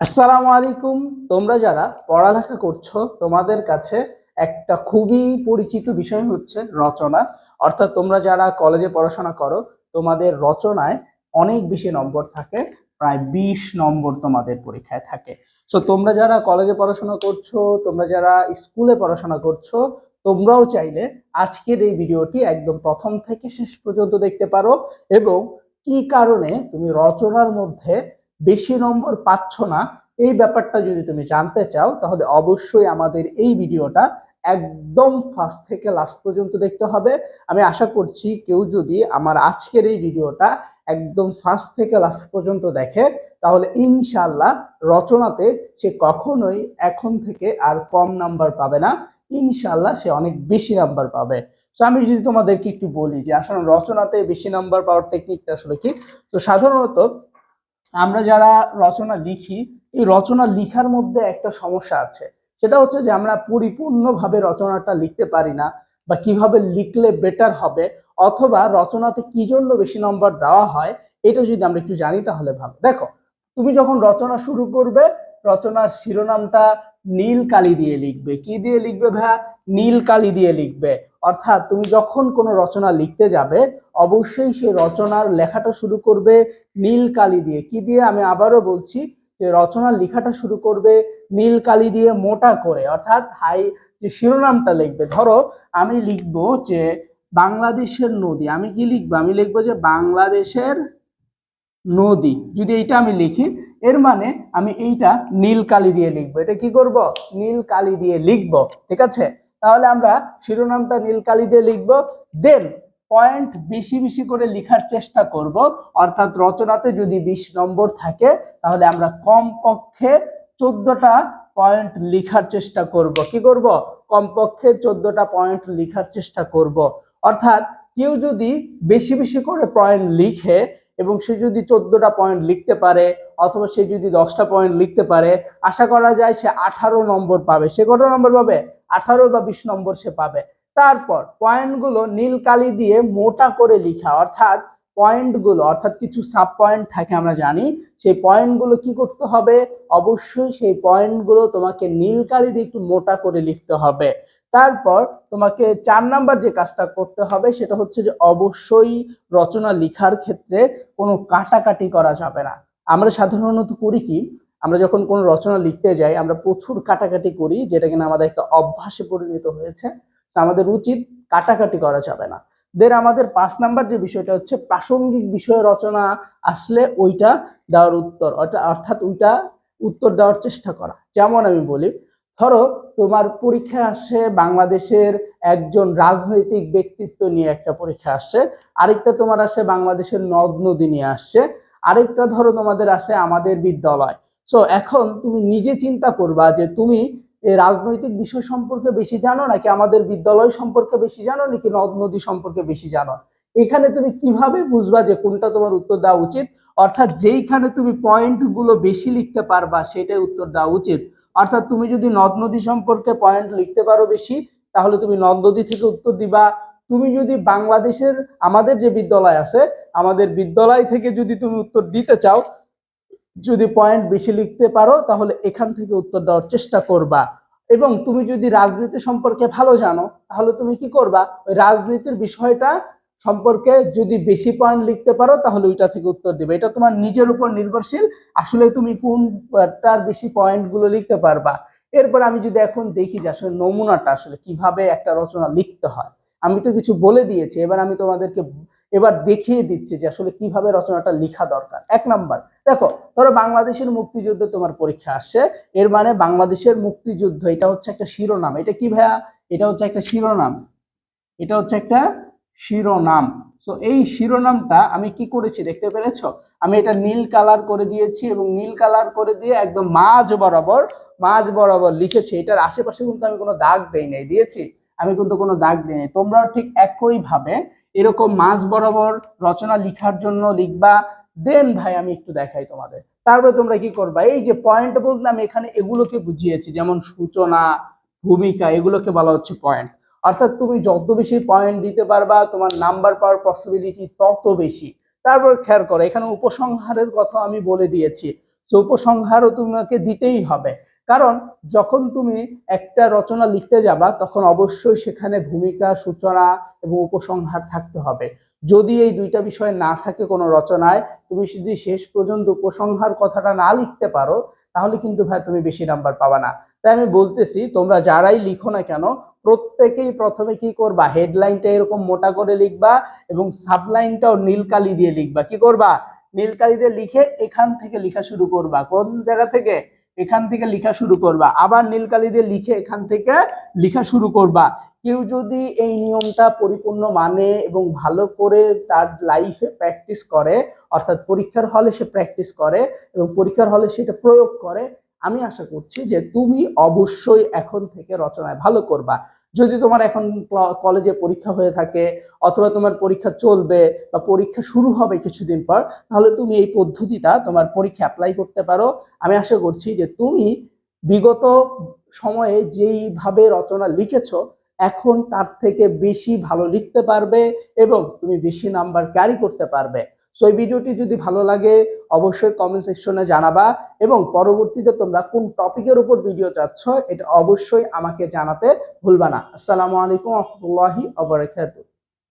আসসালামু আলাইকুম। তোমরা যারা পড়ালেখা করছো তোমাদের কাছে একটা খুবই পরিচিত বিষয় হচ্ছে রচনা। অর্থাৎ তোমরা যারা কলেজে পড়াশোনা করো তোমাদের রচনায় অনেক বেশি নম্বর থাকে, প্রায় 20 নম্বর তোমাদের পরীক্ষায় থাকে। সো তোমরা যারা কলেজে পড়াশোনা করছো, তোমরা যারা স্কুলে পড়াশোনা করছো, তোমরাও চাইলে আজকের এই ভিডিওটি একদম প্রথম থেকে শেষ পর্যন্ত দেখতে পারো এবং কি কারণে তুমি রচনার মধ্যে বেশি নম্বর পাচ্ছ না এই ব্যাপারটা যদি তুমি জানতে চাও তাহলে অবশ্যই আমাদের এই ভিডিওটা একদম ফার্স্ট থেকে লাস্ট পর্যন্ত দেখতে হবে। আমি আশা করছি কেউ যদি আমার আজকের এই ভিডিওটা একদম ফার্স্ট থেকে লাস্ট পর্যন্ত দেখে তাহলে ইনশাল্লাহ রচনাতে সে কখনোই এখন থেকে আর কম নাম্বার পাবে না, ইনশাল্লাহ সে অনেক বেশি নাম্বার পাবে। তো আমি যদি তোমাদেরকে একটু বলি যে আসলে রচনাতে বেশি নাম্বার পাওয়ার টেকনিকটা আসলে কি, তো সাধারণত আমরা যারা রচনা লিখি এই রচনা লিখার মধ্যে একটা সমস্যা আছে। সেটা হচ্ছে যে আমরা পরিপূর্ণভাবে রচনাটা লিখতে পারি না, বা কিভাবে লিখলে বেটার হবে, অথবা রচনাতে কি জন্য বেশি নম্বর দেওয়া হয় এটা যদি আমরা একটু জানি তাহলে ভালো। দেখো, তুমি যখন রচনা শুরু করবে রচনার শিরোনামটা নীল কালি দিয়ে লিখবে। কি দিয়ে লিখবে ভাইয়া? নীল কালি দিয়ে লিখবে। অর্থাৎ তুমি যখন কোনো রচনা লিখতে যাবে অবশ্যই সেই রচনার লেখাটা শুরু করবে নীল কালি দিয়ে। কি দিয়ে? আমি আবারও বলছি যে রচনার লেখাটা শুরু করবে নীল কালি দিয়ে, মোটা করে। অর্থাৎ হাই যে শিরোনামটা লিখবে, ধরো আমি লিখবো যে বাংলাদেশের নদী। আমি কি লিখবো? আমি লিখবো যে বাংলাদেশের নদী। যদি এইটা আমি লিখি এর মানে আমি এইটা নীল কালি দিয়ে লিখবো। এটা কি করব? নীল কালি দিয়ে লিখবো। ঠিক আছে, তাহলে আমরা শিরোনামটা নীল কালি দিয়ে লিখবো। দেন পয়েন্ট বেশি বেশি করে লেখার চেষ্টা করব। অর্থাৎ রচনাতে যদি 20 নম্বর থাকে তাহলে আমরা কমপক্ষে 14টা পয়েন্ট লেখার চেষ্টা করব। কি করব? কমপক্ষে 14টা পয়েন্ট লেখার চেষ্টা করব। অর্থাৎ কেউ যদি বেশি বেশি করে পয়েন্ট লিখে এবং সে যদি 14টা পয়েন্ট লিখতে পারে অথবা সে যদি 10টা পয়েন্ট লিখতে পারে, আশা করা যায় সে 18 নম্বর পাবে। সে কত নম্বর পাবে? 18 বা 20 নম্বর সে পাবে। তারপর পয়েন্টগুলো নীল কালি দিয়ে মোটা করে লিখা। অর্থাৎ পয়েন্টগুলো, অর্থাৎ কিছু সাব পয়েন্ট থাকে আমরা জানি, সেই পয়েন্টগুলো কি করতে হবে? অবশ্যই সেই পয়েন্টগুলো তোমাকে নীল কালি দিয়ে একটু মোটা করে লিখতে হবে। তারপর তোমাকে 4 নাম্বার যে কাজটা করতে হবে সেটা হচ্ছে যে অবশ্যই রচনা লেখার ক্ষেত্রে কোনো কাটাকাটি করা যাবে না। আমরা সাধারণত করি কি, আমরা যখন কোনো রচনা লিখতে যাই আমরা প্রচুর কাটাকাটি করি, যেটা কিনা আমাদের একটা অভ্যাসে পরিণত হয়েছে। আমাদের উচিত কাটাকাটি করা যাবে না। দেন আমাদের 5 নাম্বার যে বিষয়টা হচ্ছে প্রাসঙ্গিক বিষয়ে রচনা আসলে ওইটা দেওয়ার উত্তর, অর্থাৎ ওইটা উত্তর দেওয়ার চেষ্টা করা। যেমন আমি বলি, ধরো তোমার পরীক্ষা আসছে বাংলাদেশের একজন রাজনৈতিক ব্যক্তিত্ব নিয়ে একটা পরীক্ষা আসছে, আরেকটা তোমার আসে বাংলাদেশের নদ নদী নিয়ে আসছে, আরেকটা ধরো তোমাদের আসে আমাদের বিদ্যালয়। সো এখন তুমি নিজে চিন্তা করবা যে তুমি এই রাজনৈতিক বিষয় সম্পর্কে বেশি জানো নাকি আমাদের বিদ্যালয় সম্পর্কে বেশি জানো নাকি নদ নদী সম্পর্কে বেশি জানো। এখানে তুমি কিভাবে বুঝবা যে কোনটা তোমার উত্তর দেওয়া উচিত? অর্থাৎ যেইখানে তুমি পয়েন্ট গুলো বেশি লিখতে পারবা সেটাই উত্তর দেওয়া উচিত। অর্থাৎ তুমি যদি নদ নদী সম্পর্কে পয়েন্ট লিখতে পারো বেশি তাহলে তুমি নদ নদী থেকে উত্তর দিবা। তুমি যদি বাংলাদেশের আমাদের যে বিদ্যালয় আছে আমাদের বিদ্যালয় থেকে যদি তুমি উত্তর দিতে চাও, যদি পয়েন্ট বেশি লিখতে পারো তাহলে এখান থেকে উত্তর দেওয়ার চেষ্টা করবা। এবং তুমি যদি রাজনীতি সম্পর্কে ভালো জানো তাহলে তুমি কি করবা? ওই রাজনীতির বিষয়টা সম্পর্কে যদি বেশি পয়েন্ট লিখতে পারো তাহলে ওইটা থেকে উত্তর দিবে। এটা তোমার নিজের উপর নির্ভরশীল, আসলে তুমি কোনটার বেশি পয়েন্ট গুলো লিখতে পারবা। এরপর আমি যদি এখন দেখি যে আসলে নমুনাটা আসলে কিভাবে একটা রচনা লিখতে হয়, আমি তো কিছু বলে দিয়েছি, এবার আমি তোমাদেরকে এবার দেখিয়ে দিচ্ছি যে আসলে কিভাবে রচনাটা লেখা দরকার। 1 নাম্বার, দেখো ধরো বাংলাদেশের মুক্তিযুদ্ধ তোমার পরীক্ষা আসছে, এর মানে বাংলাদেশের মুক্তিযুদ্ধ এটা হচ্ছে একটা শিরোনাম। এটা কি ভাইয়া? এটা হচ্ছে একটা শিরোনাম। এটা হচ্ছে একটা শিরোনাম। তো এই শিরোনামটা আমি কি করেছি দেখতে পেরেছো? আমি এটা নীল কালার করে দিয়েছি এবং নীল কালার করে দিয়ে একদম মাঝ বরাবর লিখেছি। এটার আশেপাশে কিন্তু আমি কোনো দাগ দেই নাই, দিয়েছি আমি কিন্তু কোনো দাগ দিই নাই। তোমরাও ঠিক একই ভাবে এরকম মাঝ বরাবর রচনা লিখার জন্য লিখবা। দেন ভাই আমি একটু দেখাই তোমাদের। তারপরে তোমরা কি করবা? এই যে পয়েন্ট বলতে আমি এখানে এগুলোকে বুঝিয়েছি, যেমন সূচনা, ভূমিকা, এগুলোকে বলা হচ্ছে পয়েন্ট। অর্থাৎ তুমি যত বেশি পয়েন্ট দিতে পারবা তোমার নাম্বার পাওয়ার পসিবিলিটি তত বেশি। তারপর খেয়াল করো এখানে উপসংহারের কথা আমি বলে দিয়েছি। তো সো উপসংহারও তোমাকে দিতেই হবে, কারণ যখন তুমি একটা রচনা লিখতে যাবা তখন অবশ্যই সেখানে ভূমিকা, সূচনা এবং উপসংহার থাকতে হবে। যদি এই দুইটা বিষয় না থাকে কোনো রচনায়, তুমি যদি শেষ পর্যন্ত উপসংহার কথাটা না লিখতে পারো, তাহলে কিন্তু ভাই তুমি বেশি নাম্বার পাবা না। তাই আমি বলতেছি, তোমরা যারাই লিখো না কেন, প্রত্যেকেই প্রথমে কি করবা, হেডলাইনটা এরকম মোটা করে লিখবা এবং সাবলাইনটাও নীল কালি দিয়ে লিখবা। কি করবা, নীল কালি দিয়ে লিখে এখান থেকে লেখা শুরু করবা। কোন জায়গা থেকে, এখান থেকে লেখা শুরু করবা। আবার নীল কালি দিয়ে লিখে এখান থেকে লেখা শুরু করবা। কেউ যদি এই নিয়মটা পরিপূর্ণ মানে এবং ভালো করে তার লাইফে প্র্যাকটিস করে, অর্থাৎ পরীক্ষার হলে সে প্র্যাকটিস করে এবং পরীক্ষার হলে সেটা প্রয়োগ করে, আমি আশা করছি যে তুমি অবশ্যই এখন থেকে রচনায় ভালো করবা। যদি তোমার এখন কলেজে পরীক্ষা হয়ে থাকে অথবা তোমার পরীক্ষা চলবে বা পরীক্ষা শুরু হবে কিছুদিন পর, তাহলে তুমি এই পদ্ধতিটা তোমার পরীক্ষা অ্যাপ্লাই করতে পারো। আমি আশা করছি যে তুমি বিগত সময়ে যেইভাবে রচনা লিখেছো, এখন তার থেকে বেশি ভালো লিখতে পারবে এবং তুমি বেশি নাম্বার ক্যারি করতে পারবে। সো এই ভিডিওটি যদি ভালো লাগে অবশ্যই কমেন্ট সেকশনে জানাবা এবং পরবর্তীতে তোমরা কোন টপিকের উপর ভিডিও চাচ্ছ এটা অবশ্যই আমাকে জানাতে ভুলবা না। আসসালামু আলাইকুম ওয়া রাহমাতুল্লাহি ওয়া বারাকাতুহু।